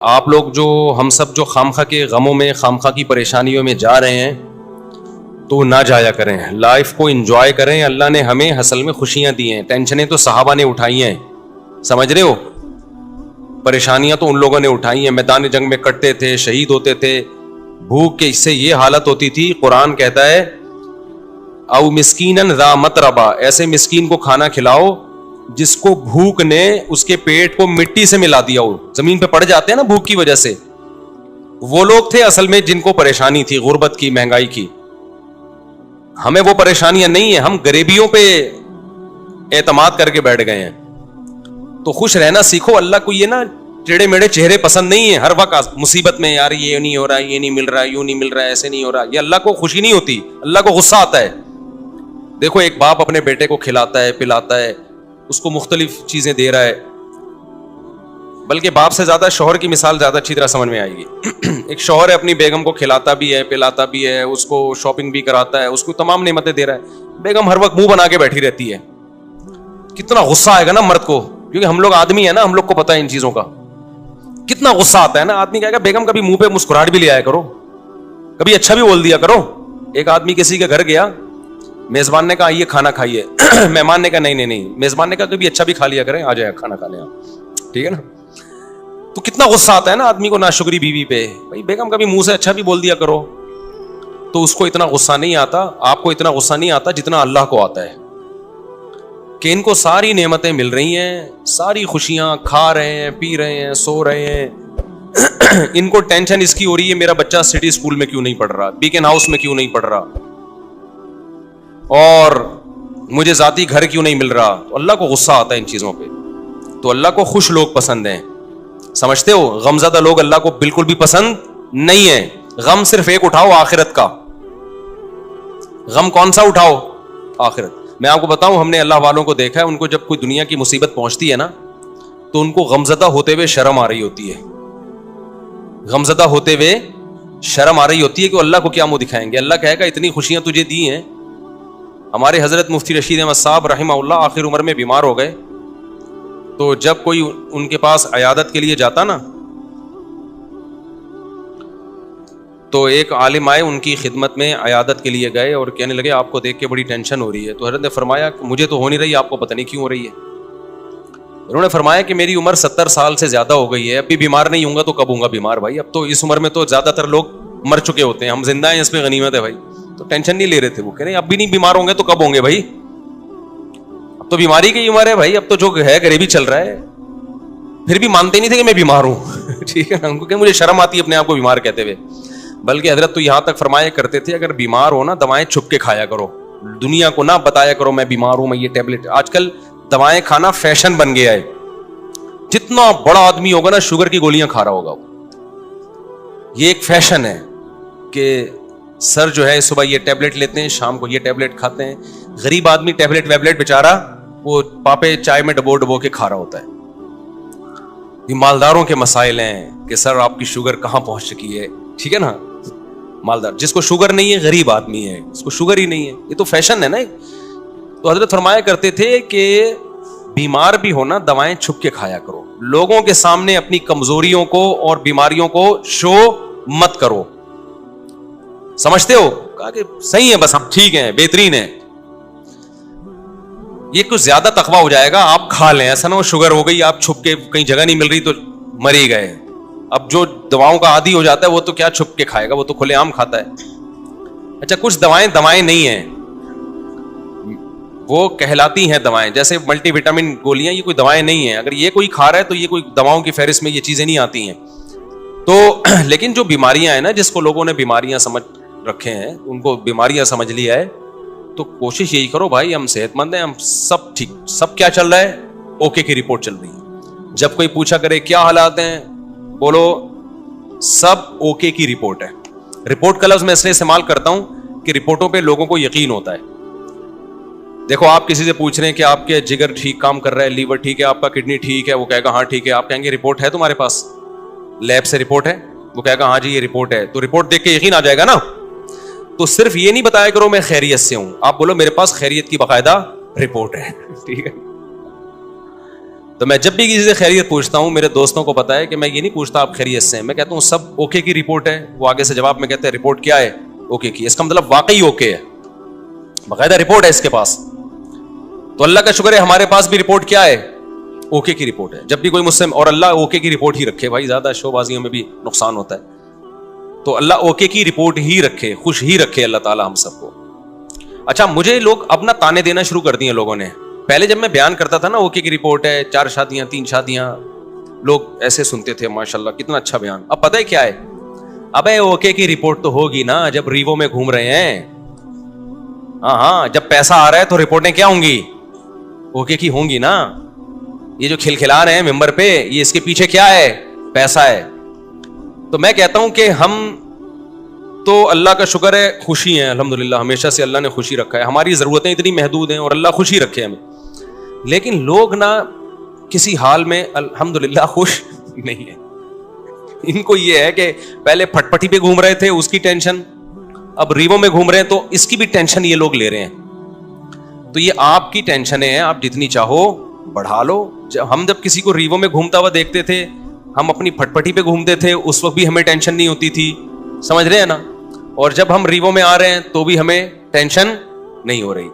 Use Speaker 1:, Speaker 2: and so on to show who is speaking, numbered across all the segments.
Speaker 1: آپ لوگ جو ہم سب جو خامخواہ کے غموں میں خامخواہ کی پریشانیوں میں جا رہے ہیں تو نہ جایا کریں, لائف کو انجوائے کریں. اللہ نے ہمیں اصل میں خوشیاں دی ہیں, ٹینشنیں تو صحابہ نے اٹھائی ہیں, سمجھ رہے ہو, پریشانیاں تو ان لوگوں نے اٹھائی ہیں, میدان جنگ میں کٹتے تھے, شہید ہوتے تھے, بھوک کے اس سے یہ حالت ہوتی تھی. قرآن کہتا ہے او مسکینن ذا متربہ, ایسے مسکین کو کھانا کھلاؤ جس کو بھوک نے اس کے پیٹ کو مٹی سے ملا دیا ہو, زمین پہ پڑ جاتے ہیں نا بھوک کی وجہ سے. وہ لوگ تھے اصل میں جن کو پریشانی تھی, غربت کی, مہنگائی کی. ہمیں وہ پریشانیاں نہیں ہیں, ہم غریبیوں پہ اعتماد کر کے بیٹھ گئے ہیں. تو خوش رہنا سیکھو. اللہ کو یہ نا ٹیڑے میڑے چہرے پسند نہیں ہیں. ہر وقت مصیبت میں یار یہ نہیں ہو رہا, یہ نہیں مل رہا, یوں نہیں مل رہا, ایسے نہیں ہو رہا, یہ اللہ کو خوشی نہیں ہوتی, اللہ کو غصہ آتا ہے. دیکھو ایک باپ اپنے بیٹے کو کھلاتا ہے, پلاتا ہے, اس کو مختلف چیزیں دے رہا ہے, بلکہ باپ سے زیادہ شوہر کی مثال زیادہ اچھی طرح سمجھ میں آئے گی. ایک شوہر ہے اپنی بیگم کو کھلاتا بھی ہے, پلاتا بھی ہے, اس کو شاپنگ بھی کراتا ہے, اس کو تمام نعمتیں دے رہا ہے. بیگم ہر وقت منہ بنا کے بیٹھی رہتی ہے. کتنا غصہ آئے گا نا مرد کو, کیونکہ ہم لوگ آدمی ہیں نا, ہم لوگ کو پتا ہے ان چیزوں کا. کتنا غصہ آتا ہے نا. آدمی کہے گا بیگم کبھی منہ پہ مسکراہٹ بھی لے آیا کرو, کبھی اچھا بھی بول دیا کرو. ایک آدمی کسی کے گھر گیا, میزبان نے کہا یہ کھانا کھائیے, مہمان نے کہا نہیں, میزبان نے کہا کبھی اچھا بھی کھا لیا کریں, آ جائے کھانا کھا لیں آپ, ٹھیک ہے نا. تو کتنا غصہ آتا ہے نا آدمی کو ناشکری بیوی پہ. بھائی بیگم کبھی منہ سے اچھا بھی بول دیا کرو. تو اس کو اتنا غصہ نہیں آتا, آپ کو اتنا غصہ نہیں آتا جتنا اللہ کو آتا ہے, کہ ان کو ساری نعمتیں مل رہی ہیں, ساری خوشیاں, کھا رہے ہیں, پی رہے ہیں, سو رہے ہیں. ان کو ٹینشن اس کی ہو رہی ہے میرا بچہ سٹی اسکول میں کیوں نہیں پڑھ رہا, بیکن ہاؤس میں کیوں نہیں پڑھ رہا, اور مجھے ذاتی گھر کیوں نہیں مل رہا. تو اللہ کو غصہ آتا ہے ان چیزوں پہ. تو اللہ کو خوش لوگ پسند ہیں, سمجھتے ہو. غمزدہ لوگ اللہ کو بالکل بھی پسند نہیں ہیں. غم صرف ایک اٹھاؤ, آخرت کا. غم کون سا اٹھاؤ؟ آخرت. میں آپ کو بتاؤں, ہم نے اللہ والوں کو دیکھا ہے, ان کو جب کوئی دنیا کی مصیبت پہنچتی ہے نا, تو ان کو غمزدہ ہوتے ہوئے شرم آ رہی ہوتی ہے. غمزدہ ہوتے ہوئے شرم آ رہی ہوتی ہے کہ اللہ کو کیا منہ دکھائیں گے. اللہ کہے گا اتنی خوشیاں تجھے دی ہیں. ہمارے حضرت مفتی رشید احمد صاحب رحمہ اللہ آخر عمر میں بیمار ہو گئے, تو جب کوئی ان کے پاس عیادت کے لیے جاتا نا, تو ایک عالم آئے ان کی خدمت میں, عیادت کے لیے گئے اور کہنے لگے آپ کو دیکھ کے بڑی ٹینشن ہو رہی ہے. تو حضرت نے فرمایا مجھے تو ہو نہیں رہی, آپ کو پتہ نہیں کیوں ہو رہی ہے. انہوں نے فرمایا کہ میری عمر 70 سال سے زیادہ ہو گئی ہے, اب بھی بیمار نہیں ہوں گا تو کب ہوں گا بیمار بھائی. اب تو اس عمر میں تو زیادہ تر لوگ مر چکے ہوتے ہیں, ہم زندہ ہیں اس پہ غنیمت ہے بھائی. تو ٹینشن نہیں لے رہے تھے. وہ کہہ رہے اب بھی نہیں بیمار ہوں گے تو کب ہوں گے بھائی, اب تو بیماری کی عمر ہے بھائی, اب تو جو ہے غریبی چل رہا ہے. پھر بھی مانتے نہیں تھے کہ میں بیمار ہوں. ٹھیک ہے نا, ان کو کہ مجھے شرم آتی ہے اپنے آپ کو بیمار کہتے ہوئے. بلکہ حضرت تو یہاں تک فرمایا کرتے تھے اگر بیمار ہو نا, دوائیں چھپ کے کھایا کرو, دنیا کو نہ بتایا کرو میں بیمار ہوں, میں یہ ٹیبلٹ. آج کل دوائیں کھانا فیشن بن گیا ہے. جتنا بڑا آدمی ہوگا نا شوگر کی گولیاں کھا رہا ہوگا. یہ ایک فیشن ہے کہ سر جو ہے صبح یہ ٹیبلٹ لیتے ہیں, شام کو یہ ٹیبلٹ کھاتے ہیں. غریب آدمی ٹیبلٹ ویبلٹ بیچارہ وہ پاپے چائے میں ڈبو ڈبو کے کھا رہا ہوتا ہے. یہ مالداروں کے مسائل ہیں کہ سر آپ کی شوگر کہاں پہنچ چکی ہے, ٹھیک ہے نا. مالدار جس کو شوگر نہیں ہے غریب آدمی ہے, اس کو شوگر ہی نہیں ہے. یہ تو فیشن ہے نا. تو حضرت فرمایا کرتے تھے کہ بیمار بھی ہونا دوائیں چھپ کے کھایا کرو, لوگوں کے سامنے اپنی کمزوریوں کو اور بیماریوں کو شو مت کرو. سمجھتے ہو؟ کہا کہ صحیح ہے, بس ہم ٹھیک ہیں, بہترین ہے. یہ کچھ زیادہ تقویٰ ہو جائے گا, آپ کھا لیں. ایسا نہ ہو شوگر ہو گئی, آپ چھپ کے کہیں جگہ نہیں مل رہی تو مر ہی گئے. اب جو دواؤں کا عادی ہو جاتا ہے وہ تو کیا چھپ کے کھائے گا, وہ تو کھلے عام کھاتا ہے. اچھا کچھ دوائیں نہیں ہیں, وہ کہلاتی ہیں دوائیں. جیسے ملٹی وٹامن گولیاں, یہ کوئی دوائیں نہیں ہیں. اگر یہ کوئی کھا رہا ہے تو یہ کوئی دواؤں کی فہرست میں یہ چیزیں نہیں آتی ہیں. تو لیکن جو بیماریاں ہیں نا, جس کو لوگوں نے بیماریاں سمجھ رکھے ہیں, ان کو بیماریاں سمجھ لیا ہے, تو کوشش یہی کرو بھائی ہم صحت مند ہیں, ہم سب ٹھیک. سب کیا چل رہا ہے؟ اوکے کی رپورٹ چل رہی ہے. جب کوئی پوچھا کرے کیا حالات ہیں, بولو سب اوکے کی رپورٹ ہے. رپورٹ کا لفظ میں اس لیے استعمال کرتا ہوں کہ رپورٹوں پہ لوگوں کو یقین ہوتا ہے. دیکھو آپ کسی سے پوچھ رہے ہیں کہ آپ کے جگر ٹھیک کام کر رہا ہے, لیور ٹھیک ہے, آپ کا کڈنی ٹھیک ہے, وہ کہے گا ہاں ٹھیک ہے. آپ کہیں گے رپورٹ ہے تمہارے پاس, لیب سے رپورٹ ہے, وہ کہے گا ہاں جی یہ رپورٹ ہے. تو رپورٹ دیکھ کے یقین آ جائے گا نا. تو صرف یہ نہیں بتایا کرو میں خیریت سے ہوں, آپ بولو میرے پاس خیریت کی باقاعدہ رپورٹ ہے. ٹھیک ہے. تو میں جب بھی کسی سے خیریت پوچھتا ہوں, میرے دوستوں کو پتا ہے کہ میں یہ نہیں پوچھتا آپ خیریت سے ہیں, میں کہتا ہوں سب اوکے کی رپورٹ ہے. وہ آگے سے جواب میں کہتے ہیں رپورٹ کیا ہے؟ اوکے کی. اس کا مطلب واقعی اوکے ہے, باقاعدہ رپورٹ ہے اس کے پاس. تو اللہ کا شکر ہے ہمارے پاس بھی رپورٹ کیا ہے؟ اوکے کی رپورٹ ہے. جب بھی کوئی مجھ سے, اور اللہ اوکے کی رپورٹ ہی رکھے بھائی, زیادہ شو بازیوں میں بھی نقصان ہوتا ہے. تو اللہ اوکے کی رپورٹ ہی رکھے, خوش ہی رکھے اللہ تعالی ہم سب کو. اچھا, مجھے لوگ اپنا تانے دینا شروع کر دیے لوگوں نے. پہلے جب میں بیان کرتا تھا نا اوکے کی رپورٹ ہے, 4 شادیاں 3 شادیاں, لوگ ایسے سنتے تھے ماشاءاللہ کتنا اچھا بیان. اب پتہ ہے کیا ہے, ابے اوکے کی رپورٹ تو ہوگی نا جب ریوو میں گھوم رہے ہیں. ہاں, جب پیسہ آ رہا ہے تو رپورٹیں کیا ہوں گی؟ اوکے کی ہوں گی نا. یہ جو کھلکھلا رہے ہیں ممبر پہ, یہ اس کے پیچھے کیا ہے؟ پیسہ ہے. تو میں کہتا ہوں کہ ہم تو اللہ کا شکر ہے خوشی ہیں الحمدللہ, ہمیشہ سے اللہ نے خوشی رکھا ہے. ہماری ضرورتیں اتنی محدود ہیں اور اللہ خوشی رکھے ہمیں. لیکن لوگ نا کسی حال میں الحمدللہ خوش نہیں ہیں. ان کو یہ ہے کہ پہلے پھٹ پٹی پہ گھوم رہے تھے اس کی ٹینشن, اب ریوو میں گھوم رہے ہیں تو اس کی بھی ٹینشن یہ لوگ لے رہے ہیں. تو یہ آپ کی ٹینشنیں ہیں, آپ جتنی چاہو بڑھا لو. ہم جب کسی کو ریوو میں گھومتا ہوا دیکھتے تھے, ہم اپنی پھٹ پٹی پہ گھومتے تھے, اس وقت بھی ہمیں ٹینشن نہیں ہوتی تھی, سمجھ رہے ہیں نا. اور جب ہم ریوو میں آ رہے ہیں تو بھی ہمیں ٹینشن نہیں ہو رہی.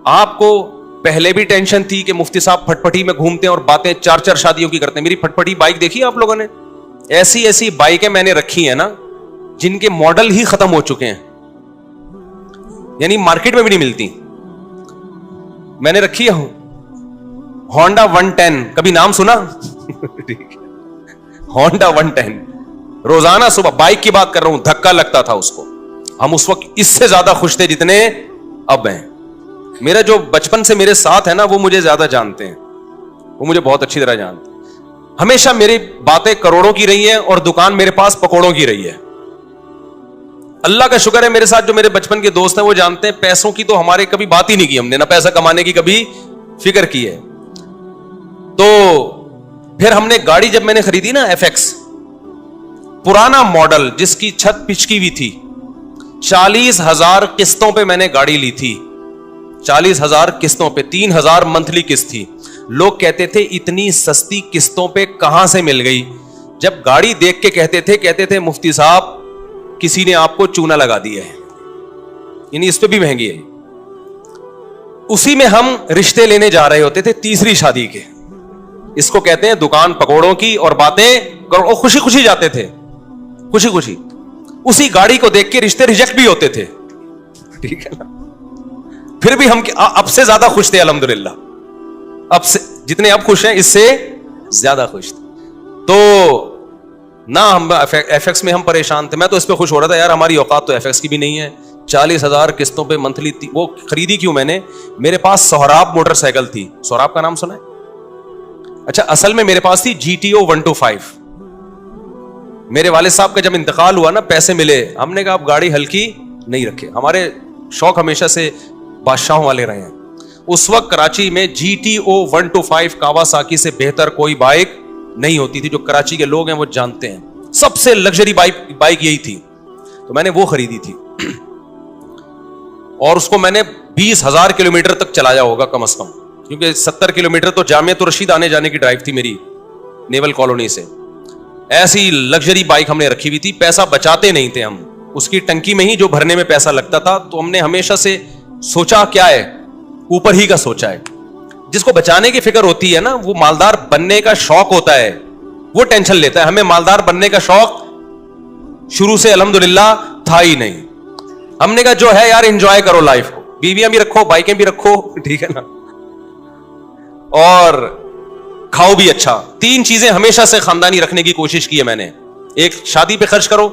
Speaker 1: آپ کو پہلے بھی ٹینشن تھی کہ مفتی صاحب پھٹ پٹی میں گھومتے ہیں اور باتیں 4 شادیوں کی کرتے ہیں. میری پھٹ پٹی بائک دیکھی آپ لوگوں نے؟ ایسی بائکیں میں نے رکھی ہیں نا جن کے ماڈل ہی ختم ہو چکے ہیں, یعنی مارکیٹ میں بھی نہیں ملتی. میں نے رکھی ہے ہونڈا 110, کبھی نام سنا؟ ہونڈا 110 روزانہ صبح, بائک کی بات کر رہا ہوں, دھکا لگتا تھا اس کو. ہم اس وقت اس سے زیادہ خوش تھے جتنے اب ہیں. میرا جو بچپن سے میرے ساتھ ہے نا وہ مجھے زیادہ جانتے ہیں, وہ مجھے بہت اچھی طرح جانتے ہیں. ہمیشہ میری باتیں کروڑوں کی رہی ہیں اور دکان میرے پاس پکوڑوں کی رہی ہے. اللہ کا شکر ہے میرے ساتھ جو میرے بچپن کے دوست ہیں وہ جانتے ہیں پیسوں کی تو ہمارے کبھی بات ہی نہیں کی ہم نے, نہ پیسہ کمانے کی کبھی فکر کی ہے. تو پھر ہم نے گاڑی جب میں نے خریدی نا FX, پرانا ماڈل جس کی چھت پچکی ہوئی تھی, 40,000 قسطوں پہ میں نے گاڑی لی تھی. 40,000 قسطوں پہ, 3,000 منتھلی قسط تھی. لوگ کہتے تھے اتنی سستی قسطوں پہ کہاں سے مل گئی. جب گاڑی دیکھ کے کہتے تھے مفتی صاحب کسی نے آپ کو چونا لگا دیا ہے, یعنی اس پہ بھی مہنگی ہے. اسی میں ہم رشتے لینے جا رہے ہوتے تھے تیسری شادی کے. اس کو کہتے ہیں دکان پکوڑوں کی اور باتیں کرو. خوشی خوشی جاتے تھے, خوشی خوشی. اسی گاڑی کو دیکھ کے رشتے ریجیکٹ بھی ہوتے تھے, ٹھیک ہے نا. پھر بھی ہم اب سے زیادہ خوش تھے الحمدللہ. اب سے جتنے اب خوش ہیں اس سے زیادہ خوش تھے. تو نہ ہم FX میں ہم پریشان تھے. میں تو اس پہ خوش ہو رہا تھا یار, ہماری اوقات تو FX کی بھی نہیں ہے. 40,000 قسطوں پہ منتھلی. وہ خریدی کیوں میں نے, میرے پاس سہراب موٹر سائیکل تھی. سہراب کا نام سنا ہے؟ اچھا, اصل میں میرے پاس تھی GTO 125. میرے والد صاحب کا جب انتقال ہوا نا, پیسے ملے, ہم نے کہا اب گاڑی ہلکی نہیں رکھے. ہمارے شوق ہمیشہ سے بادشاہوں والے رہے ہیں. اس وقت کراچی میں GTO 125 کاواساکی سے بہتر کوئی بائک نہیں ہوتی تھی. جو کراچی کے لوگ ہیں وہ جانتے ہیں, سب سے لگژری بائک یہی تھی. تو میں نے وہ خریدی تھی اور اس کو میں نے 20,000 کلومیٹر تک چلایا ہوگا کم از کم, کیونکہ 70 کلومیٹر تو جامعۃ الرشید آنے جانے کی ڈرائیو تھی میری نیول کالونی سے. ایسی لگژری بائک ہم نے رکھی ہوئی تھی. پیسہ بچاتے نہیں تھے ہم, اس کی ٹنکی میں ہی جو بھرنے میں پیسہ لگتا تھا. تو ہم نے ہمیشہ سے سوچا کیا ہے, اوپر ہی کا سوچا ہے. جس کو بچانے کی فکر ہوتی ہے نا, وہ مالدار بننے کا شوق ہوتا ہے, وہ ٹینشن لیتا ہے. ہمیں مالدار بننے کا شوق شروع سے الحمدللہ تھا ہی نہیں. ہم نے کہا جو ہے یار انجوائے کرو لائف کو, بیویاں بھی رکھو, بائکیں بھی رکھو, ٹھیک ہے نا, اور کھاؤ بھی اچھا. 3 چیزیں ہمیشہ سے خاندانی رکھنے کی کوشش کی ہے میں نے. ایک, شادی پہ خرچ کرو.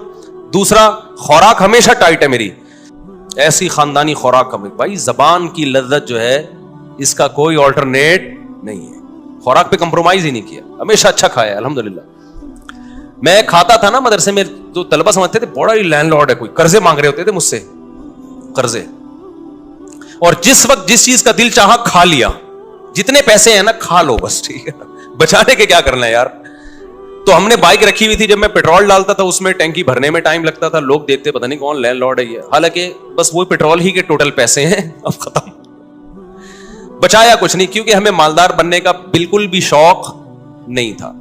Speaker 1: دوسرا, خوراک ہمیشہ ٹائٹ ہے میری, ایسی خاندانی خوراک ہمیں. بھائی زبان کی لذت جو ہے اس کا کوئی آلٹرنیٹ نہیں ہے. خوراک پہ کمپرومائز ہی نہیں کیا, ہمیشہ اچھا کھایا الحمدللہ. میں کھاتا تھا نا مدرسے میں, تو طلبہ سمجھتے تھے بڑا ہی لینڈ لارڈ ہے, کوئی قرضے مانگ رہے ہوتے تھے مجھ سے, قرضے. اور جس وقت جس چیز کا دل چاہا کھا لیا. جتنے پیسے ہیں نا کھا لو بس, ٹھیک ہے نا, بچانے کے کیا کرنا ہے یار. تو ہم نے بائک رکھی ہوئی تھی, جب میں پیٹرول ڈالتا تھا اس میں ٹینکی بھرنے میں ٹائم لگتا تھا. لوگ دیکھتے پتہ نہیں کون لینڈ لارڈ ہے یہ, حالانکہ بس وہ پیٹرول ہی کے ٹوٹل پیسے ہیں, اب ختم. بچایا کچھ نہیں, کیونکہ ہمیں مالدار بننے کا بالکل بھی شوق نہیں تھا.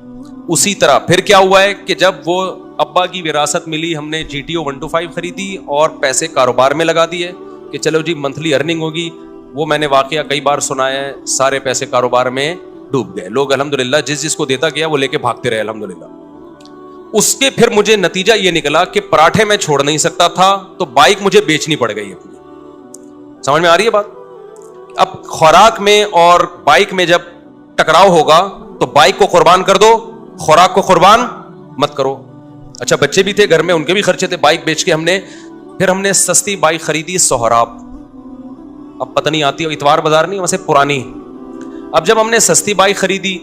Speaker 1: اسی طرح پھر کیا ہوا ہے کہ جب وہ ابا کی وراثت ملی, ہم نے GTO 125 خریدی اور پیسے کاروبار میں لگا دیے کہ چلو جی منتھلی ارننگ ہوگی. وہ میں نے واقعہ کئی بار سنایا ہے, سارے پیسے کاروبار میں ڈوب گئے. لوگ الحمدللہ جس کو دیتا گیا وہ لے کے بھاگتے رہے الحمدللہ. اس کے پھر مجھے نتیجہ یہ نکلا کہ پراٹھے میں چھوڑ نہیں سکتا تھا, تو بائک مجھے بیچنی پڑ گئی اپنی. سمجھ میں آ رہی ہے بات؟ اب خوراک میں اور بائک میں جب ٹکراؤ ہوگا تو بائک کو قربان کر دو, خوراک کو قربان مت کرو. اچھا بچے بھی تھے گھر میں, ان کے بھی خرچے تھے. بائک بیچ کے ہم نے سستی بائک خریدی سہراب. اب پتہ نہیں آتی, اتوار بازار نہیں ویسے پرانی. اب جب ہم نے سستی بائک خریدی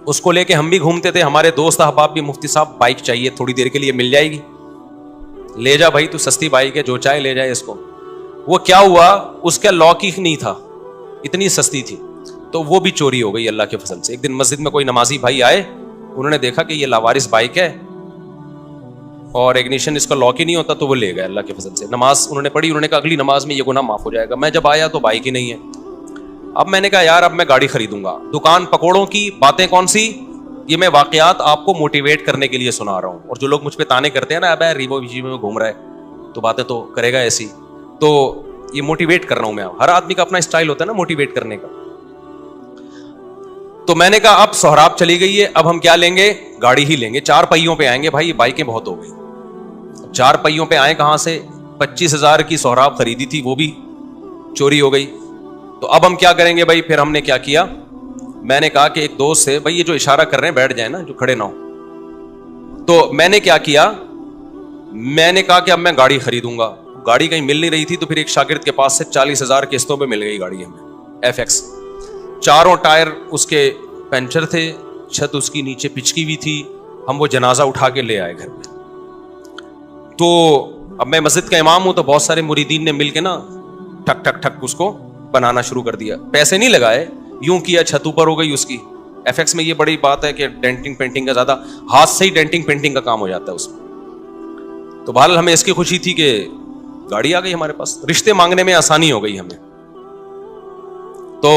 Speaker 1: اس کو لے کے ہم بھی گھومتے تھے. ہمارے دوست احباب بھی, مفتی صاحب بائک چاہیے تھوڑی دیر کے لیے, مل جائے گی, لے جا بھائی تو سستی بائک ہے, جو چاہے لے جائے اس کو. وہ کیا ہوا, اس کا لاک ہی نہیں تھا, اتنی سستی تھی, تو وہ بھی چوری ہو گئی اللہ کے فضل سے. ایک دن مسجد میں کوئی نمازی بھائی آئے, انہوں نے دیکھا کہ یہ لاوارث بائک ہے اور ایگنیشن اس کا لاک ہی نہیں ہوتا, تو وہ لے گئے اللہ کے فضل سے. نماز انہوں نے پڑھی, انہوں نے کہا اگلی نماز میں یہ گناہ معاف ہو جائے گا. میں جب آیا تو بائک ہی نہیں ہے. اب میں نے کہا یار اب میں گاڑی خریدوں گا. دکان پکوڑوں کی باتیں کون سی, یہ میں واقعات آپ کو موٹیویٹ کرنے کے لیے سنا رہا ہوں. اور جو لوگ مجھ پہ تانے کرتے ہیں نا, اب ریبو ویجی میں گھوم رہا ہے تو باتیں تو کرے گا ایسی, تو یہ موٹیویٹ کر رہا ہوں میں. ہر آدمی کا اپنا اسٹائل ہوتا ہے نا موٹیویٹ کرنے کا. تو میں نے کہا اب سہراب چلی گئی ہے, اب ہم کیا لیں گے, گاڑی ہی لیں گے. 4 پہیوں پہ آئیں گے بھائی, یہ بائکیں بہت ہو گئی. 4 پہیوں پہ آئیں کہاں سے, 25,000 کی سہراب خریدی تھی, وہ بھی چوری ہو گئی. تو اب ہم کیا کریں گے بھائی. پھر ہم نے کیا کیا, میں نے کہا کہ ایک دوست سے, بھائی یہ جو اشارہ کر رہے ہیں بیٹھ جائیں نا, جو کھڑے نہ ہو. تو میں نے کیا کیا, میں نے کہا کہ اب میں گاڑی خریدوں گا. گاڑی کہیں مل نہیں رہی تھی, تو پھر ایک شاگرد کے پاس سے 40,000 قسطوں پہ مل گئی گاڑی ہمیں, FX. 4 ٹائر اس کے پنچر تھے, چھت اس کی نیچے پچکی ہوئی تھی. ہم وہ جنازہ اٹھا کے لے آئے گھر میں. تو اب میں مسجد کا امام ہوں, تو بہت سارے مریدین نے مل کے نا ٹھک ٹھک ٹھک اس کو بنانا شروع کر دیا. پیسے نہیں لگائے, یوں کیا, چھت اوپر ہو گئی اس کی. FX میں یہ بڑی بات ہے کہ ڈینٹنگ پینٹنگ کا زیادہ, ہاتھ سے ہی ڈینٹنگ پینٹنگ کا کام ہو جاتا ہے اس میں. تو بہرحال ہمیں اس کی خوشی تھی کہ گاڑی آ گئی ہمارے پاس, رشتے مانگنے میں آسانی ہو گئی ہمیں. تو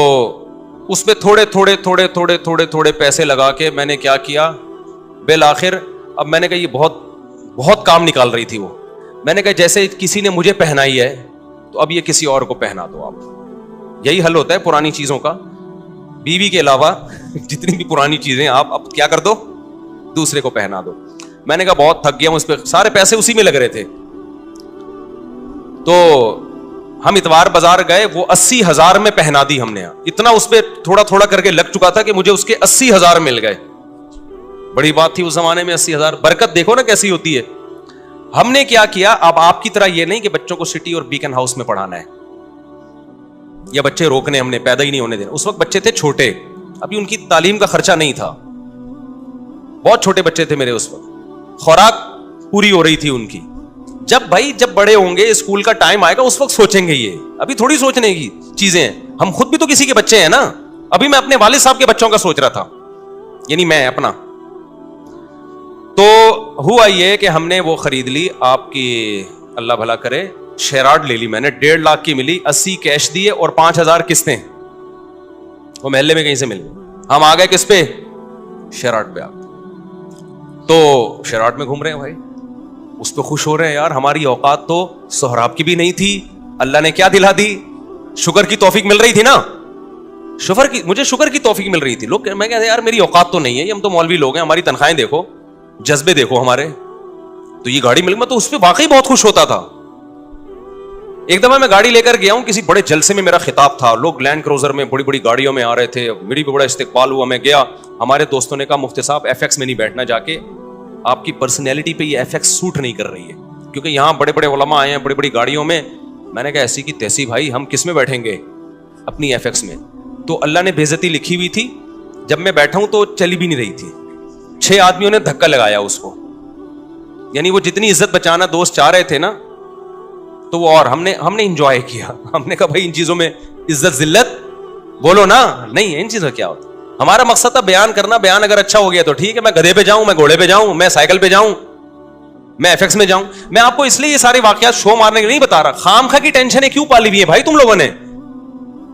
Speaker 1: اس پہ تھوڑے تھوڑے تھوڑے تھوڑے تھوڑے تھوڑے پیسے لگا کے میں نے کیا کیا, بالآخر اب میں نے کہا یہ بہت بہت کام نکال رہی تھی وہ. میں نے کہا جیسے کسی نے مجھے پہنائی ہے تو اب یہ کسی اور کو پہنا دو آپ. یہی حل ہوتا ہے پرانی چیزوں کا. بیوی کے علاوہ جتنی بھی پرانی چیزیں آپ اب کیا کر دو, دوسرے کو پہنا دو. میں نے کہا بہت تھک گیا ہوں اس پہ, سارے پیسے اسی میں لگ رہے تھے. تو ہم اتوار بازار گئے, وہ 80,000 میں پہنا دی ہم نے. اتنا اس پہ تھوڑا تھوڑا کر کے لگ چکا تھا کہ مجھے اس کے 80,000 مل گئے. بڑی بات تھی اس زمانے میں 80,000. برکت دیکھو نا کیسی ہوتی ہے. ہم نے کیا کیا, اب آپ کی طرح یہ نہیں کہ بچوں کو سٹی اور بیکن ہاؤس میں پڑھانا ہے یا بچے روکنے, ہم نے پیدا ہی نہیں ہونے دینا. اس وقت بچے تھے چھوٹے, ابھی ان کی تعلیم کا خرچہ نہیں تھا, بہت چھوٹے بچے تھے میرے اس وقت. خوراک پوری ہو رہی تھی ان کی. جب بڑے ہوں گے, اسکول کا ٹائم آئے گا, اس وقت سوچیں گے. یہ ابھی تھوڑی سوچنے کی چیزیں ہیں. ہم خود بھی تو کسی کے بچے ہیں نا. ابھی میں اپنے والد صاحب کے بچوں کا سوچ رہا تھا, یعنی میں اپنا. تو ہوا یہ کہ ہم نے وہ خرید لی, آپ کی اللہ بھلا کرے, شیراڈ لے لی میں نے, 1.5 لاکھ کی ملی. 80 کیش دیے اور 5,000 قسطیں وہ محلے میں کہیں سے مل گئی. ہم آ گئے کس پہ, شیراڈ پہ. آپ تو شیراڈ میں گھوم رہے ہیں بھائی, اس پہ خوش ہو رہے ہیں. یار ہماری اوقات تو سہراب کی بھی نہیں تھی, اللہ نے کیا دلا دی, شکر کی توفیق مل رہی تھی نا. مجھے شکر کی توفیق مل رہی تھی. لوگ میں کہتے ہیں یار میری اوقات تو نہیں ہے, ہم تو مولوی لوگ ہیں, ہماری تنخواہیں دیکھو, جذبے دیکھو ہمارے. تو یہ گاڑی مل, میں تو اس پہ واقعی بہت خوش ہوتا تھا. ایک دفعہ میں گاڑی لے کر گیا ہوں, کسی بڑے جلسے میں میرا خطاب تھا, لوگ لینڈ کروزر میں بڑی بڑی گاڑیوں میں آ رہے تھے, میری بھی بڑا استقبال ہوا. میں گیا, ہمارے دوستوں نے کہا مفتی صاحب FX میں نہیں بیٹھنا, جا کے آپ کی پرسنالٹی پہ یہ FX سوٹ نہیں کر رہی ہے, کیونکہ یہاں بڑے بڑے علماء آئے ہیں بڑی بڑی گاڑیوں میں. میں نے کہا ایسی کی تیسی بھائی, ہم کس میں بیٹھیں گے, اپنی FX میں. تو اللہ نے بے عزتی لکھی ہوئی تھی, جب میں بیٹھا ہوں تو چلی بھی نہیں رہی تھی. 6 آدمیوں نے دھکا لگایا اس کو, یعنی وہ جتنی عزت بچانا دوست چاہ رہے تھے نا, تو وہ, اور ہم نے انجوائے کیا. ہم نے کہا بھائی ان چیزوں میں عزت ذلت بولو نا, نہیں ہے ان چیزوں کیا ہوتا. ہمارا مقصد تھا بیان کرنا. بیان اگر اچھا ہو گیا تو ٹھیک ہے, میں گدھے پہ جاؤں, میں گھوڑے پہ جاؤں, میں سائیکل پہ جاؤں, میں FX میں جاؤں. میں آپ کو اس لیے یہ سارے واقعات شو مارنے کے نہیں بتا رہا. خام خواہ کی ٹینشنیں کیوں پالی ہوئی ہیں بھائی تم لوگوں نے.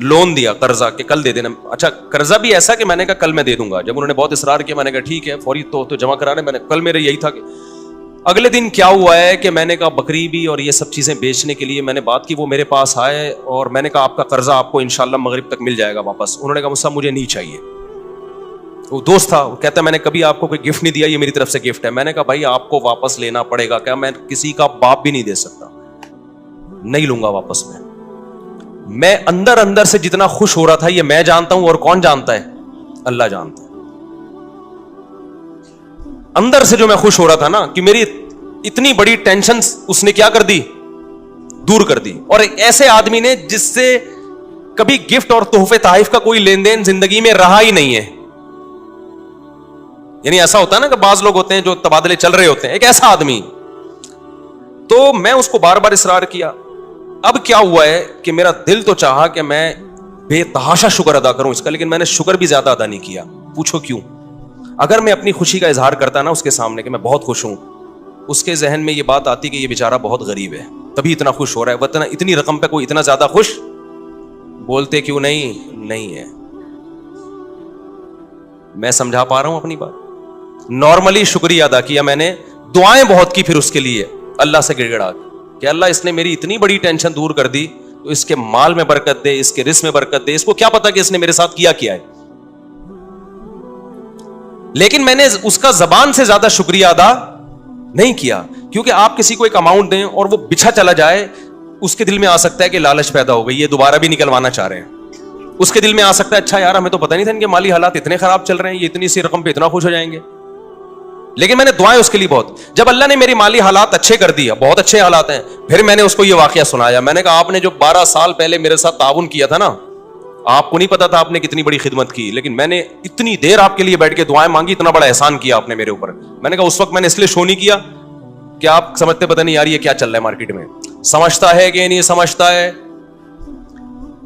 Speaker 1: لون دیا قرضہ کہ کل دے دینا. اچھا قرضہ بھی ایسا کہ میں نے کہا کل میں دے دوں گا. جب انہوں نے بہت اصرار کیا میں نے کہا ٹھیک ہے فوری تو جمع کرانے. میں نے کل میرے یہی تھا کہ اگلے دن کیا ہوا ہے کہ میں نے کہا بکری بھی اور یہ سب چیزیں بیچنے کے لیے میں نے بات کی. وہ میرے پاس آئے اور میں نے کہا آپ کا قرضہ آپ کو انشاءاللہ مغرب تک مل جائے گا واپس. انہوں نے کہا مجھ سے مجھے نہیں چاہیے. وہ دوست تھا, وہ کہتا ہے میں نے کبھی آپ کو کوئی گفٹ نہیں دیا, یہ میری طرف سے گفٹ ہے. میں نے کہا بھائی آپ کو واپس لینا پڑے گا. کیا میں کسی کا باپ بھی نہیں دے سکتا, نہیں لوں گا واپس. میں اندر اندر سے جتنا خوش ہو رہا تھا یہ میں جانتا ہوں, اور کون جانتا ہے؟ اللہ جانتا ہے. اندر سے جو میں خوش ہو رہا تھا نا کہ میری اتنی بڑی ٹینشن اس نے کیا کر دی, دور کر دی. اور ایک ایسے آدمی نے جس سے کبھی گفٹ اور تحفے تحائف کا کوئی لین دین زندگی میں رہا ہی نہیں ہے. یعنی ایسا ہوتا ہے نا کہ بعض لوگ ہوتے ہیں جو تبادلے چل رہے ہوتے ہیں, ایک ایسا آدمی. تو میں اس کو بار بار اصرار کیا. اب کیا ہوا ہے کہ میرا دل تو چاہا کہ میں بے تحاشا شکر ادا کروں اس کا, لیکن میں نے شکر بھی زیادہ ادا نہیں کیا. پوچھو کیوں؟ اگر میں اپنی خوشی کا اظہار کرتا نا اس کے سامنے کہ میں بہت خوش ہوں, اس کے ذہن میں یہ بات آتی کہ یہ بیچارہ بہت غریب ہے تبھی اتنا خوش ہو رہا ہے, ورنہ اتنی رقم پہ کوئی اتنا زیادہ خوش بولتے کیوں نہیں ہے. میں سمجھا پا رہا ہوں اپنی بات؟ نارملی شکریہ ادا کیا میں نے, دعائیں بہت کی پھر اس کے لیے اللہ سے گڑ گڑا کہ اللہ اس نے میری اتنی بڑی ٹینشن دور کر دی, تو اس کے مال میں برکت دے, اس کے رزق میں برکت دے. اس کو کیا پتا کہ اس نے میرے ساتھ کیا ہے. لیکن میں نے اس کا زبان سے زیادہ شکریہ ادا نہیں کیا, کیونکہ آپ کسی کو ایک اماؤنٹ دیں اور وہ بچھا چلا جائے, اس کے دل میں آ سکتا ہے کہ لالچ پیدا ہو گئی, یہ دوبارہ بھی نکلوانا چاہ رہے ہیں. اس کے دل میں آ سکتا ہے اچھا یار ہمیں تو پتہ نہیں تھا ان کے مالی حالات اتنے خراب چل رہے ہیں, یہ اتنی سی رقم پہ اتنا خوش ہو جائیں گے. لیکن میں نے دعائیں اس کے لیے بہت. جب اللہ نے میری مالی حالات اچھے کر دیا, بہت اچھے حالات ہیں, پھر میں نے اس کو یہ واقعہ سنایا. میں نے کہا آپ نے جو 12 سال پہلے میرے ساتھ تعاون کیا تھا نا, آپ کو نہیں پتا تھا آپ نے کتنی بڑی خدمت کی, لیکن میں نے اتنی دیر آپ کے لیے بیٹھ کے دعائیں مانگی, اتنا بڑا احسان کیا آپ نے میرے اوپر. میں نے کہا اس وقت میں نے اس لیے شو نہیں کیا کہ آپ سمجھتے پتہ نہیں یار یہ کیا چل رہا ہے مارکیٹ میں, سمجھتا ہے کہ نہیں سمجھتا ہے.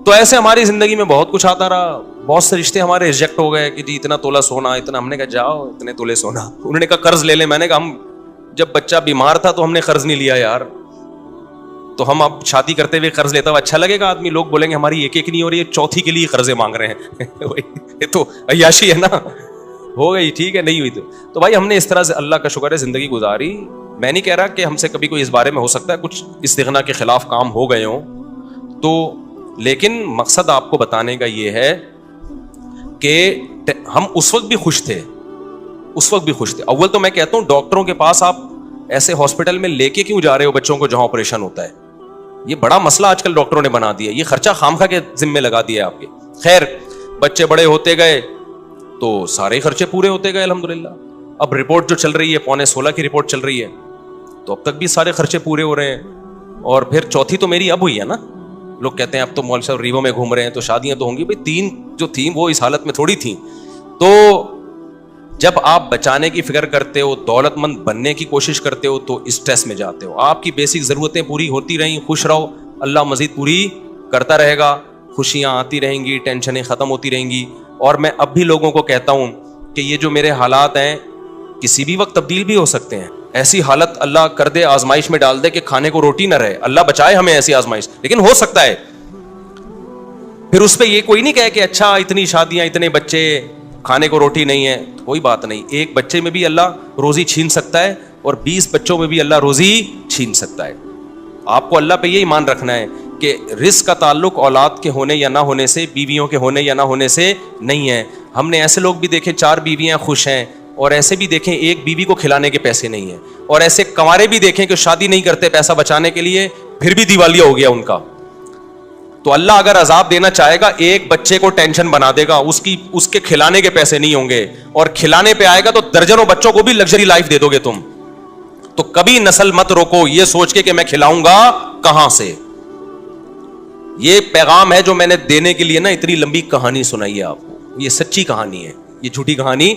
Speaker 1: تو ایسے ہماری زندگی میں بہت کچھ آتا رہا. بہت سے رشتے ہمارے ریجیکٹ ہو گئے کہ جی اتنا تولہ سونا اتنا. ہم نے کہا جاؤ اتنے تولے سونا. انہوں نے کہا قرض لے لیں. میں نے کہا ہم جب بچہ بیمار تھا تو ہم نے قرض نہیں لیا یار, تو ہم اب شادی کرتے ہوئے قرض لیتا ہوا اچھا لگے گا؟ آدمی لوگ بولیں گے ہماری ایک نہیں ہو رہی ہے, چوتھی کے لیے قرضے مانگ رہے ہیں. یہ تو عیاشی ہے نا. ہو گئی ٹھیک ہے, نہیں ہوئی تو بھائی ہم نے اس طرح سے اللہ کا شکر ہے زندگی گزاری. میں نہیں کہہ رہا کہ ہم سے کبھی کوئی اس بارے میں ہو سکتا ہے کچھ استغنا کے خلاف کام ہو گئے ہوں تو, لیکن مقصد آپ کو بتانے کا یہ ہے کہ ہم اس وقت بھی خوش تھے, اس وقت بھی خوش تھے. اول تو میں کہتا ہوں ڈاکٹروں کے پاس آپ ایسے ہاسپٹل میں لے کے کیوں جا رہے ہو بچوں کو جہاں آپریشن ہوتا ہے؟ یہ بڑا مسئلہ آج کل ڈاکٹروں نے بنا دیا, یہ خرچہ خامخواہ کے ذمے لگا دیا آپ کے. خیر بچے بڑے ہوتے گئے تو سارے خرچے پورے ہوتے گئے الحمدللہ. اب رپورٹ جو چل رہی ہے 15.5 کی رپورٹ چل رہی ہے, تو اب تک بھی سارے خرچے پورے ہو رہے ہیں. اور پھر چوتھی تو میری اب ہوئی ہے نا. لوگ کہتے ہیں اب تو مولوی صاحب ریوو میں گھوم رہے ہیں تو شادیاں تو ہوں گی. بھائی 3 جو تھیں وہ اس حالت میں تھوڑی تھیں. تو جب آپ بچانے کی فکر کرتے ہو, دولت مند بننے کی کوشش کرتے ہو, تو اسٹریس میں جاتے ہو. آپ کی بیسک ضرورتیں پوری ہوتی رہیں, خوش رہو, اللہ مزید پوری کرتا رہے گا, خوشیاں آتی رہیں گی, ٹینشنیں ختم ہوتی رہیں گی. اور میں اب بھی لوگوں کو کہتا ہوں کہ یہ جو میرے حالات ہیں کسی بھی وقت تبدیل بھی ہو سکتے ہیں. ایسی حالت اللہ کر دے, آزمائش میں ڈال دے کہ کھانے کو روٹی نہ رہے, اللہ بچائے ہمیں ایسی آزمائش, لیکن ہو سکتا ہے. پھر اس پہ یہ کوئی نہیں کہے کہ اچھا اتنی شادیاں اتنے بچے کھانے کو روٹی نہیں ہے. کوئی بات نہیں, ایک بچے میں بھی اللہ روزی چھین سکتا ہے اور 20 بچوں میں بھی اللہ روزی چھین سکتا ہے. آپ کو اللہ پہ یہ ایمان رکھنا ہے کہ رزق کا تعلق اولاد کے ہونے یا نہ ہونے سے, بیویوں کے ہونے یا نہ ہونے سے نہیں ہے. ہم نے ایسے لوگ بھی دیکھے 4 بیویاں خوش ہیں, اور ایسے بھی دیکھیں ایک بیوی کو کھلانے کے پیسے نہیں ہیں, اور ایسے کنوارے بھی دیکھیں کہ شادی نہیں کرتے پیسہ بچانے کے لیے, پھر بھی دیوالیہ ہو گیا ان کا. تو اللہ اگر عذاب دینا چاہے گا ایک بچے کو ٹینشن بنا دے گا, اس کے کھلانے کے پیسے نہیں ہوں گے, اور کھلانے پہ آئے گا تو درجنوں بچوں کو بھی لگژری لائف دے دو گے تم. تو کبھی نسل مت روکو یہ سوچ کے کہ میں کھلاؤں گا کہاں سے. یہ پیغام ہے جو میں نے دینے کے لیے نا اتنی لمبی کہانی سنائی ہے آپ کو. یہ سچی کہانی ہے, یہ جھوٹی کہانی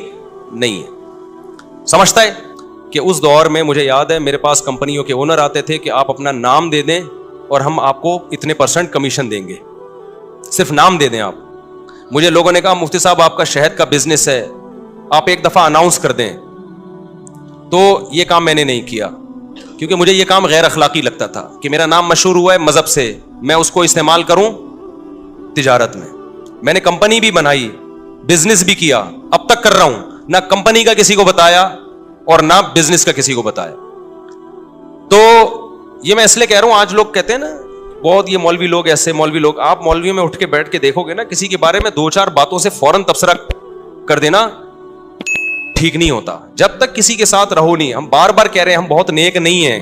Speaker 1: نہیں ہے. سمجھتا ہے کہ اس دور میں مجھے یاد ہے میرے پاس کمپنیوں کے اونر آتے تھے کہ آپ اپنا نام دے دیں اور ہم آپ کو اتنے % کمیشن دیں گے, صرف نام دے دیں آپ. مجھے لوگوں نے کہا مفتی صاحب آپ کا شہد کا بزنس ہے, آپ ایک دفعہ اناؤنس کر دیں. تو یہ کام میں نے نہیں کیا کیونکہ مجھے یہ کام غیر اخلاقی لگتا تھا کہ میرا نام مشہور ہوا ہے مذہب سے, میں اس کو استعمال کروں تجارت میں. میں نے کمپنی بھی بنائی, بزنس بھی کیا, اب تک کر رہا ہوں, نہ کمپنی کا کسی کو بتایا اور نہ بزنس کا کسی کو بتایا. تو یہ میں اس لیے کہہ رہا ہوں, آج لوگ کہتے ہیں نا بہت یہ مولوی لوگ ایسے, مولوی لوگ, آپ مولویوں میں اٹھ کے بیٹھ کے دیکھو گے نا, کسی کے بارے میں 2-4 باتوں سے فوراً تبصرہ کر دینا ٹھیک نہیں ہوتا. جب تک کسی کے ساتھ رہو نہیں, ہم بار بار کہہ رہے ہیں ہم بہت نیک نہیں ہیں,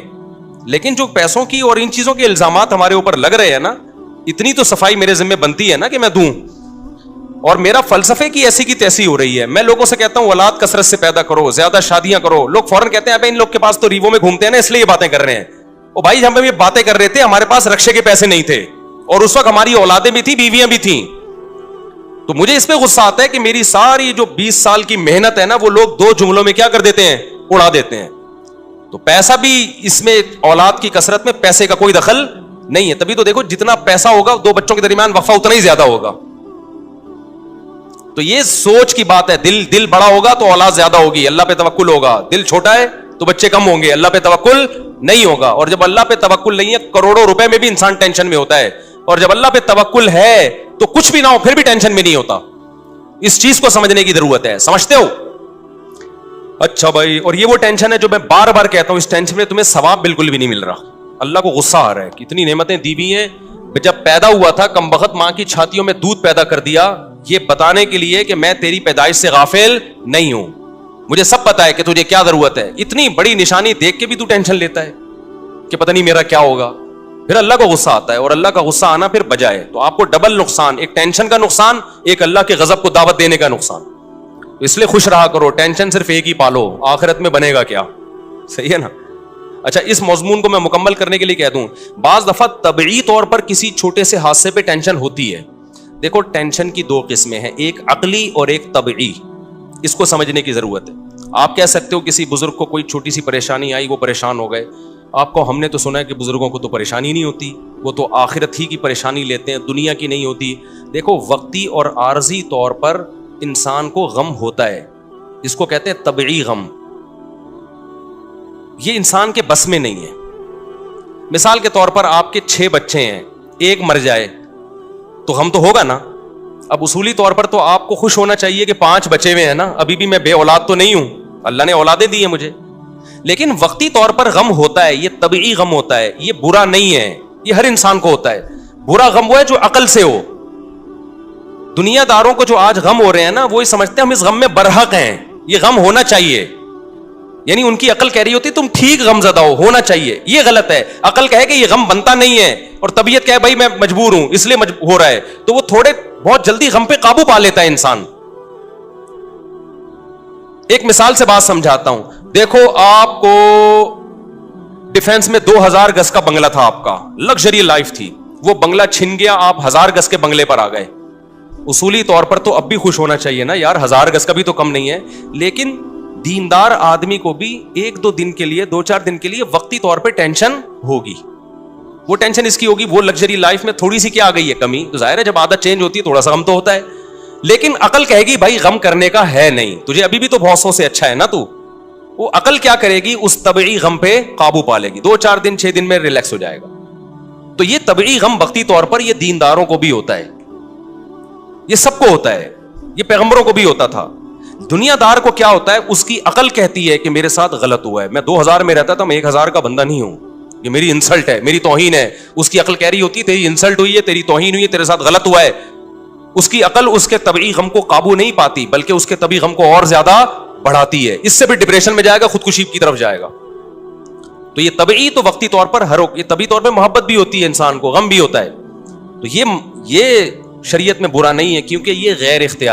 Speaker 1: لیکن جو پیسوں کی اور ان چیزوں کے الزامات ہمارے اوپر لگ رہے ہیں نا, اتنی تو صفائی میرے ذمہ بنتی ہے نا کہ میں دوں. اور میرا فلسفے کی ایسی کی تیسی ہو رہی ہے. میں لوگوں سے کہتا ہوں اولاد کثرت سے پیدا کرو, زیادہ شادیاں کرو. لوگ فوراً کہتے ہیں ابے ان لوگ کے پاس تو ریوو میں گھومتے ہیں نا اس لیے یہ باتیں کر رہے ہیں. او بھائی ہم یہ باتیں کر رہے تھے, ہمارے پاس رکشے کے پیسے نہیں تھے, اور اس وقت ہماری اولادیں بھی تھیں, بیویاں بھی تھیں. تو مجھے اس پہ غصہ آتا ہے کہ میری ساری جو 20 سال کی محنت ہے نا, وہ لوگ 2 جملوں میں کیا کر دیتے ہیں, اڑا دیتے ہیں. تو پیسہ بھی اس میں, اولاد کی کثرت میں پیسے کا کوئی دخل نہیں ہے. تبھی تو دیکھو جتنا پیسہ ہوگا 2 بچوں کے درمیان وقفہ اتنا ہی زیادہ ہوگا. تو یہ سوچ کی بات ہے. دل بڑا ہوگا تو اولاد زیادہ ہوگی, اللہ پہ توکل ہوگا. دل چھوٹا ہے تو بچے کم ہوں گے, اللہ پہ توکل نہیں ہوگا. اور جب اللہ پہ توکل نہیں ہے, کروڑوں روپے میں بھی انسان ٹینشن میں ہوتا ہے. اور جب اللہ پہ توکل ہے تو کچھ بھی نہ ہو پھر بھی ٹینشن میں نہیں ہوتا. اس چیز کو سمجھنے کی ضرورت ہے. سمجھتے ہو؟ اچھا بھائی, اور یہ وہ ٹینشن ہے جو میں بار بار کہتا ہوں, اس ٹینشن میں تمہیں ثواب بالکل بھی نہیں مل رہا. اللہ کو غصہ آ رہا ہے کہ اتنی نعمتیں دی ہوئی ہیں, جب پیدا ہوا تھا کم بخت ماں کی چھاتیوں میں دودھ پیدا کر دیا, یہ بتانے کے لیے کہ میں تیری پیدائش سے غافل نہیں ہوں, مجھے سب پتا ہے کہ تجھے کیا ضرورت ہے. اتنی بڑی نشانی دیکھ کے بھی تو ٹینشن لیتا ہے کہ پتہ نہیں میرا کیا ہوگا. پھر اللہ کو غصہ آتا ہے, اور اللہ کا غصہ آنا پھر بجائے. تو آپ کو ڈبل نقصان, ایک ٹینشن کا نقصان, ایک اللہ کے غضب کو دعوت دینے کا نقصان. تو اس لیے خوش رہا کرو, ٹینشن صرف ایک ہی پالو, آخرت میں بنے گا کیا. صحیح ہے نا. اچھا, اس مضمون کو میں مکمل کرنے کے لیے کہہ دوں, بعض دفعہ طبعی طور پر کسی چھوٹے سے حادثے پہ ٹینشن ہوتی ہے. دیکھو ٹینشن کی 2 قسمیں ہیں, ایک عقلی اور ایک طبعی. اس کو سمجھنے کی ضرورت ہے. آپ کہہ سکتے ہو کسی بزرگ کو کوئی چھوٹی سی پریشانی آئی, وہ پریشان ہو گئے. آپ کو ہم نے تو سنا ہے کہ بزرگوں کو تو پریشانی نہیں ہوتی, وہ تو آخرت ہی کی پریشانی لیتے ہیں, دنیا کی نہیں ہوتی. دیکھو وقتی اور عارضی طور پر انسان کو غم ہوتا ہے, اس کو کہتے ہیں طبعی غم. یہ انسان کے بس میں نہیں ہے. مثال کے طور پر آپ کے 6 بچے ہیں, ایک مر جائے تو غم تو ہوگا نا. اب اصولی طور پر تو آپ کو خوش ہونا چاہیے کہ 5 بچے ہوئے ہیں نا, ابھی بھی میں بے اولاد تو نہیں ہوں, اللہ نے اولادیں دی ہیں مجھے. لیکن وقتی طور پر غم ہوتا ہے, یہ طبعی غم ہوتا ہے, یہ برا نہیں ہے, یہ ہر انسان کو ہوتا ہے. برا غم وہ ہے جو عقل سے ہو. دنیا داروں کو جو آج غم ہو رہے ہیں نا, وہ یہ سمجھتے ہیں ہم اس غم میں برحق ہیں, یہ غم ہونا چاہیے. یعنی ان کی عقل کہہ رہی ہوتی تم ٹھیک غم زدہ ہو, ہونا چاہیے. یہ غلط ہے. عقل کہے کہ یہ غم بنتا نہیں ہے, اور طبیعت کہے بھائی میں مجبور ہوں اس لیے ہو رہا ہے, تو وہ بہت جلدی غم پہ قابو پا لیتا ہے انسان. ایک مثال سے بات سمجھاتا ہوں. دیکھو آپ کو ڈیفنس میں 2000 گز کا بنگلہ تھا, آپ کا لگژری لائف تھی, وہ بنگلہ چھن گیا, آپ 1000 گز کے بنگلے پر آ گئے. اصولی طور پر تو اب بھی خوش ہونا چاہیے نا یار, 1000 گز کا بھی تو کم نہیں ہے. لیکن دیندار آدمی کو بھی 1-2 دن کے لیے, 2-4 دن کے لیے وقتی طور پہ ٹینشن ہوگی. وہ ٹینشن اس کی ہوگی, وہ لگژری لائف میں تھوڑی سی کیا آ گئی ہے کمی, تو ظاہر ہے جب عادت چینج ہوتی ہے تھوڑا سا غم تو ہوتا ہے. لیکن عقل کہے گی بھائی غم کرنے کا ہے نہیں, تجھے ابھی بھی تو بہت سو سے اچھا ہے نا. تو وہ عقل کیا کرے گی, اس طبعی غم پہ قابو پا لے گی, 2-4 دن 6 دن میں ریلیکس ہو جائے گا. تو یہ طبعی غم وقتی طور پر یہ دینداروں کو بھی ہوتا ہے, یہ سب کو ہوتا ہے, یہ پیغمبروں کو بھی ہوتا تھا. دنیا دار کو کیا ہوتا ہے, اس کی عقل کہتی ہے کہ میرے ساتھ غلط ہوا ہے, میں 2000 میں رہتا تھا, میں 1000 کا بندہ نہیں ہوں, یہ میری انسلٹ ہے, میری توہین ہے. اس کی عقل کہہ رہی ہوتی ہے تیری انسلٹ ہوئی ہے, تیری توہین ہوئی ہے, تیرے ساتھ غلط ہوا ہے. اس کی عقل اس کے طبعی غم کو قابو نہیں پاتی, بلکہ اس کے طبعی غم کو اور زیادہ بڑھاتی ہے. اس سے بھی ڈپریشن میں جائے گا, خودکشی کی طرف جائے گا. تو یہ طبعی تو وقتی طور پر یہ طبعی طور پہ محبت بھی ہوتی ہے انسان کو, غم بھی ہوتا ہے. تو یہ شریعت میں برا نہیں ہے, کیونکہ یہ غیر اختیار